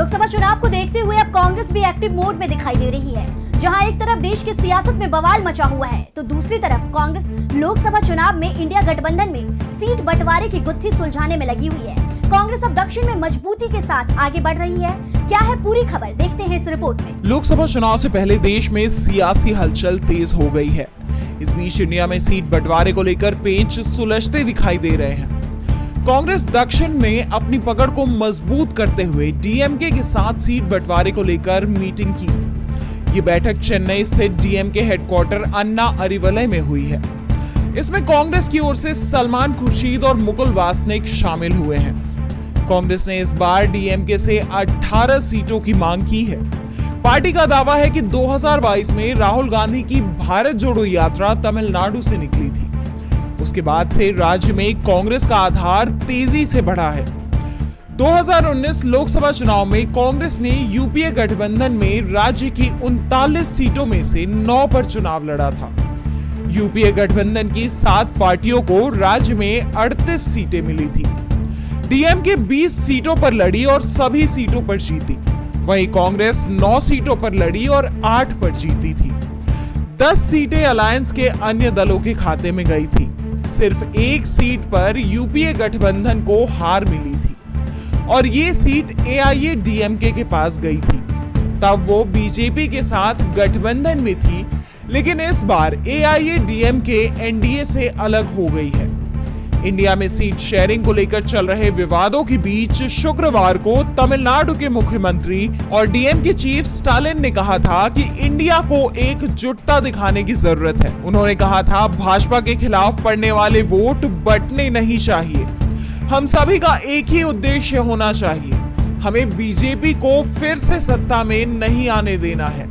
लोकसभा चुनाव को देखते हुए अब कांग्रेस भी एक्टिव मोड में दिखाई दे रही है। जहां एक तरफ देश की सियासत में बवाल मचा हुआ है, तो दूसरी तरफ कांग्रेस लोकसभा चुनाव में इंडिया गठबंधन में सीट बंटवारे की गुत्थी सुलझाने में लगी हुई है। कांग्रेस अब दक्षिण में मजबूती के साथ आगे बढ़ रही है। क्या है पूरी खबर, देखते हैं इस रिपोर्ट में। लोकसभा चुनाव से पहले देश में सियासी हलचल तेज हो गई है। इस बीच इंडिया में सीट बंटवारे को लेकर पेंच सुलझते दिखाई दे रहे हैं। कांग्रेस दक्षिण में अपनी पकड़ को मजबूत करते हुए डीएमके के साथ सीट बंटवारे को लेकर मीटिंग की। ये बैठक चेन्नई स्थित डीएमके हेडक्वार्टर अन्ना अरिवलय में हुई है। इसमें कांग्रेस की ओर से सलमान खुर्शीद और मुकुल वासनिक शामिल हुए हैं। कांग्रेस ने इस बार डीएमके से 18 सीटों की मांग की है। पार्टी का दावा है कि 2022 में राहुल गांधी की भारत जोड़ो यात्रा तमिलनाडु से निकली थी। उसके बाद से राज्य में कांग्रेस का आधार तेजी से बढ़ा है। 2019 लोकसभा चुनाव में कांग्रेस ने यूपीए गठबंधन में राज्य की 39 सीटों में से 9 पर चुनाव लड़ा था। यूपीए गठबंधन की 7 पार्टियों को राज्य में 38 सीटें मिली थी। डीएमके 20 सीटों पर लड़ी और सभी सीटों पर जीती। वहीं कांग्रेस 9 सीटों पर लड़ी और 8 पर जीती थी। 10 सीटें अलायंस के अन्य दलों के खाते में गई थी। सिर्फ एक सीट पर यूपीए गठबंधन को हार मिली थी और ये सीट एआईएडीएमके के पास गई थी। तब वो बीजेपी के साथ गठबंधन में थी, लेकिन इस बार एआईएडीएमके एनडीए से अलग हो गई है। इंडिया में सीट शेयरिंग को लेकर चल रहे विवादों के बीच शुक्रवार को तमिलनाडु के मुख्यमंत्री और डीएमके चीफ स्टालिन ने कहा था कि इंडिया को एकजुटता दिखाने की जरूरत है। उन्होंने कहा था, भाजपा के खिलाफ पड़ने वाले वोट बंटने नहीं चाहिए। हम सभी का एक ही उद्देश्य होना चाहिए। हमें बीजेपी को फिर से सत्ता में नहीं आने देना है।